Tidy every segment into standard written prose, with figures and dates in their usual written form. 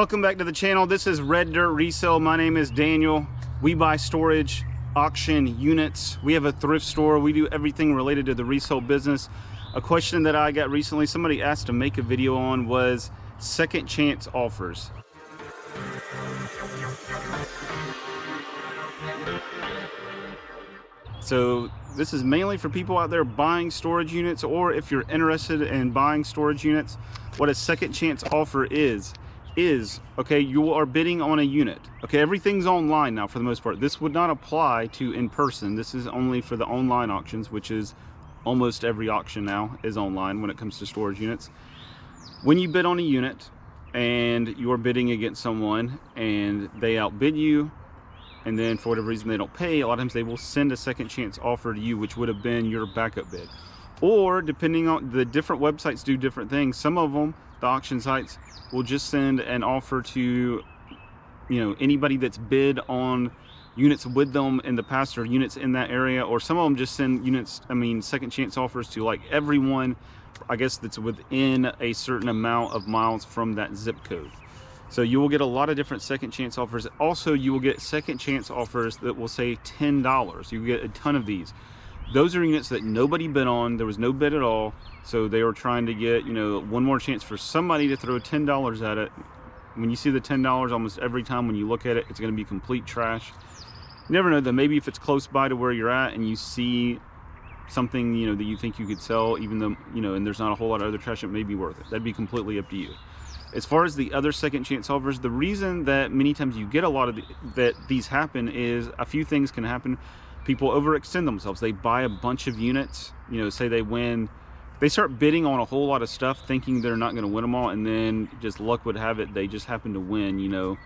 Welcome back to the channel. This is Red Dirt Resale. My name is Daniel. We buy storage, auction units. We have a thrift store. We do everything related to the resale business. A question that I got recently, somebody asked to make a video on, was second chance offers. So this is mainly for people out there buying storage units, or if you're interested in buying storage units, what a second chance offer is okay, you are bidding on a unit. Okay, everything's online now for the most part. This would not apply to in person. This is only for the online auctions, which is almost every auction now is online when it comes to storage units. When you bid on a unit and you're bidding against someone and they outbid you, and then for whatever reason they don't pay, a lot of times they will send a second chance offer to you, which would have been your backup bid. Or depending on the different websites do different things. Some of them, the auction sites, will just send an offer to, anybody that's bid on units with them in the past or units in that area. Or some of them just send second chance offers to like everyone, I guess, that's within a certain amount of miles from that zip code. So you will get a lot of different second chance offers. Also, you will get second chance offers that will say $10. You get a ton of these. Those are units that nobody bid on. There was no bid at all. So they were trying to get, one more chance for somebody to throw $10 at it. When you see the $10, almost every time when you look at it, it's going to be complete trash. You never know that maybe if it's close by to where you're at and you see something, that you think you could sell, even though, and there's not a whole lot of other trash, it may be worth it. That'd be completely up to you. As far as the other second chance offers, the reason that many times you get a lot of that these happen is a few things can happen. People overextend themselves. They buy a bunch of units, say they win, they start bidding on a whole lot of stuff thinking they're not going to win them all, and then just luck would have it they just happen to win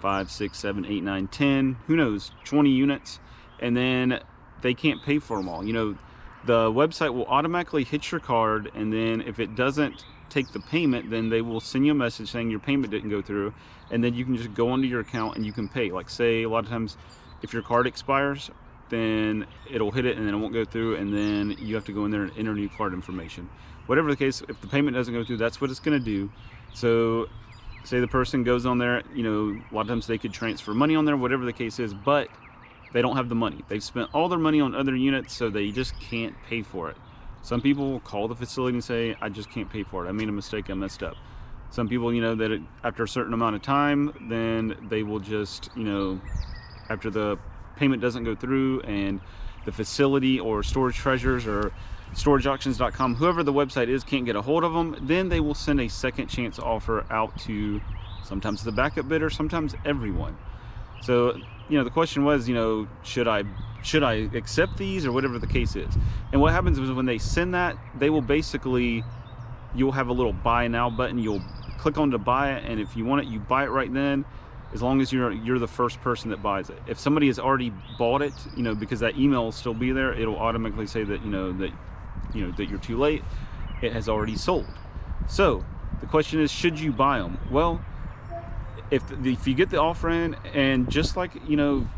5, 6, 7, 8, 9, 10, who knows, 20 units, and then they can't pay for them all. The website will automatically hit your card, and then if it doesn't take the payment, then they will send you a message saying your payment didn't go through, and then you can just go onto your account and you can pay. Like, say a lot of times if your card expires, then it'll hit it and then it won't go through, and then you have to go in there and enter new card information. Whatever the case, if the payment doesn't go through, that's what it's going to do. So say the person goes on there, a lot of times they could transfer money on there, whatever the case is, but they don't have the money. They've spent all their money on other units, so they just can't pay for it. Some people will call the facility and say, I just can't pay for it. I made a mistake, I messed up. Some people, that after a certain amount of time, then they will just, after the payment doesn't go through and the facility or Storage Treasures or storageauctions.com, whoever the website is, can't get a hold of them, then they will send a second chance offer out to sometimes the backup bidder, sometimes everyone. So, the question was, should I accept these or whatever the case is? And what happens is when they send that, they will basically, you'll have a little buy now button. You'll click on to buy it, and if you want it, you buy it right then, as long as you're the first person that buys it. If somebody has already bought it, because that email will still be there, it'll automatically say that that you're too late. It has already sold. So the question is, should you buy them? Well, if you get the offer in, and just like any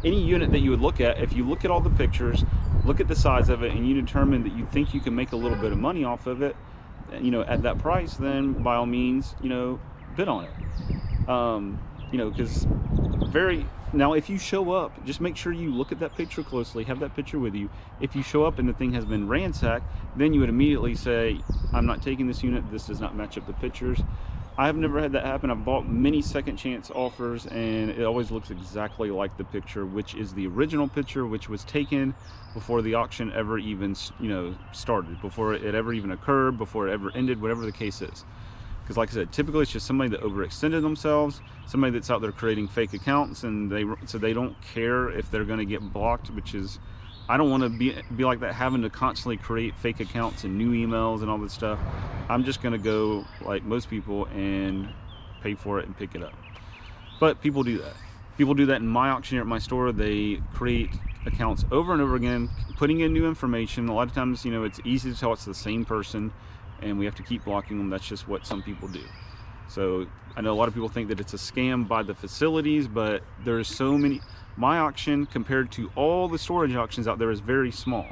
unit that you would look at, if you look at all the pictures, look at the size of it, and you determine that you think you can make a little bit of money off of it, at that price, then by all means, bid on it. Because now if you show up, just make sure you look at that picture closely, have that picture with you. If you show up and the thing has been ransacked, then you would immediately say, I'm not taking this unit, this does not match up the pictures. I have never had that happen. I've bought many second chance offers, and it always looks exactly like the picture, which is the original picture, which was taken before the auction ever even started, before it ever even occurred, before it ever ended, whatever the case is. Because like I said, typically it's just somebody that overextended themselves, somebody that's out there creating fake accounts, and they don't care if they're going to get blocked, which is, I don't want to be like that, having to constantly create fake accounts and new emails and all this stuff. I'm just going to go like most people and pay for it and pick it up. But people do that. People do that in my auction here at my store. They create accounts over and over again, putting in new information. A lot of times, it's easy to tell it's the same person, and we have to keep blocking them. That's just what some people do. So I know a lot of people think that it's a scam by the facilities, but there's so many. My auction compared to all the storage auctions out there is very small,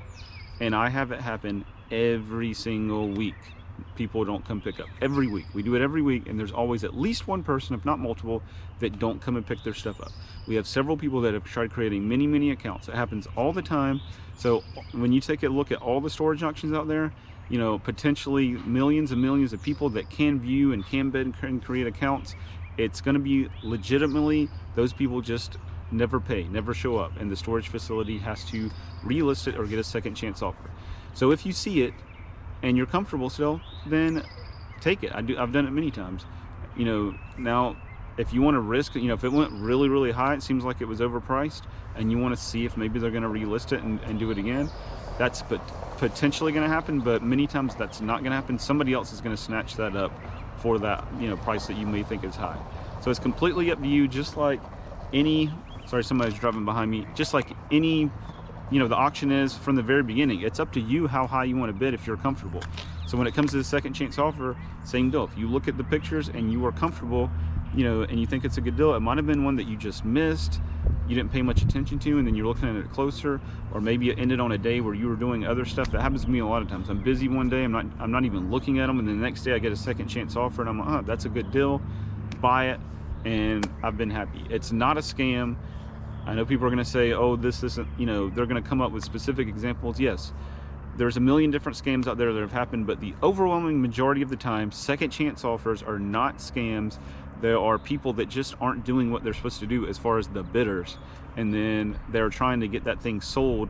and I have it happen every single week. people don't come pick up. Every week. We do it every week, and there's always at least one person, if not multiple, that don't come and pick their stuff up. We have several people that have tried creating many accounts. It happens all the time. So when you take a look at all the storage auctions out there, you know, potentially millions and millions of people that can view and can bid and create accounts, it's going to be legitimately those people just never pay, never show up, and the storage facility has to relist it or get a second chance offer. So if you see it and you're comfortable still, then take it. I've done it many times. You know, now if you want to risk, you know, if it went really high, it seems like it was overpriced, and you want to see if maybe they're going to relist it and do it again, that's potentially going to happen, but many times that's not going to happen. Somebody else is going to snatch that up for that, you know, price that you may think is high. So it's completely up to you, just like any, sorry, somebody's driving behind me, just like any, you know, the auction is from the very beginning. It's up to you how high you want to bid if you're comfortable. So when it comes to the second chance offer, same deal. If you look at the pictures and you are comfortable, you know, and you think it's a good deal, it might have been one that you just missed, you didn't pay much attention to, and then you're looking at it closer, or maybe it ended on a day where you were doing other stuff. That happens to me a lot of times. I'm busy one day, I'm not even looking at them, and then the next day I get a second chance offer, and I'm like, oh, that's a good deal, buy it, and I've been happy. It's not a scam. I know people are going to say, oh, this isn't, you know, they're going to come up with specific examples. Yes, there's a million different scams out there that have happened, but the overwhelming majority of the time, second chance offers are not scams. There are people that just aren't doing what they're supposed to do as far as the bidders, and then they're trying to get that thing sold,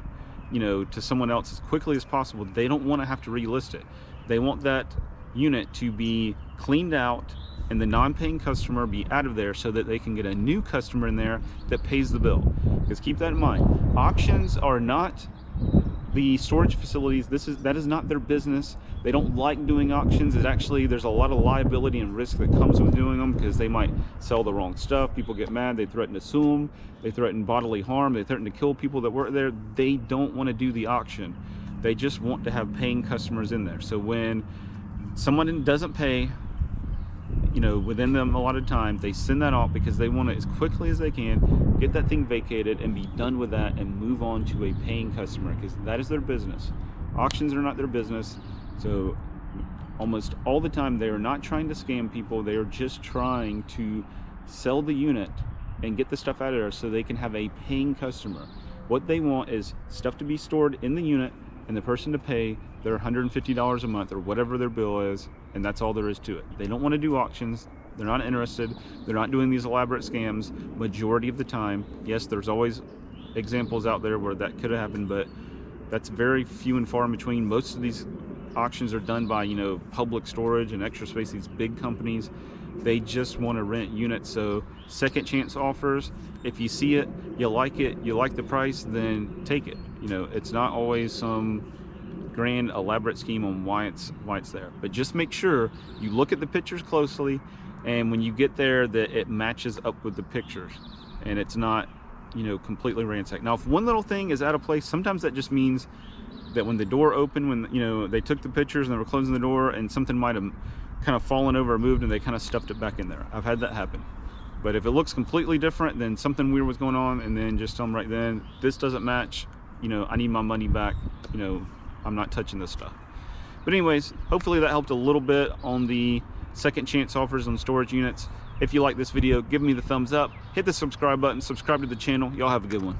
you know, to someone else as quickly as possible. They don't want to have to relist it. They want that unit to be cleaned out and the non-paying customer be out of there so that they can get a new customer in there that pays the bill. Because keep that in mind, auctions are not the storage facilities. That is not their business. They don't like doing auctions. It actually, there's a lot of liability and risk that comes with doing them, because they might sell the wrong stuff. People get mad. They threaten to sue them. They threaten bodily harm. They threaten to kill people that work there. They don't want to do the auction. They just want to have paying customers in there. So when someone doesn't pay, you know, within them a lot of time, they send that off because they want to, as quickly as they can, get that thing vacated and be done with that and move on to a paying customer, because that is their business. Auctions are not their business. So almost all the time they are not trying to scam people. They are just trying to sell the unit and get the stuff out of there so they can have a paying customer. What they want is stuff to be stored in the unit and the person to pay their $150 a month or whatever their bill is, and that's all there is to it. They don't want to do auctions. They're not interested. They're not doing these elaborate scams majority of the time. Yes, there's always examples out there where that could have happened, but that's very few and far in between. Most of these auctions are done by, you know, Public Storage and Extra Space, these big companies. They just want to rent units. So second chance offers, if you see it, you like the price, then take it. You know, it's not always some grand elaborate scheme on why it's there, but just make sure you look at the pictures closely, and when you get there that it matches up with the pictures and it's not, you know, completely ransacked. Now, if one little thing is out of place, sometimes that just means that when the door opened, when, you know, they took the pictures and they were closing the door, and something might have kind of fallen over or moved and they kind of stuffed it back in there. I've had that happen. But if it looks completely different, then something weird was going on, and then just tell them right then, this doesn't match, you know, I need my money back, you know, I'm not touching this stuff. But anyways, hopefully that helped a little bit on the second chance offers on storage units. If you like this video, give me the thumbs up, hit the subscribe button, subscribe to the channel. Y'all have a good one.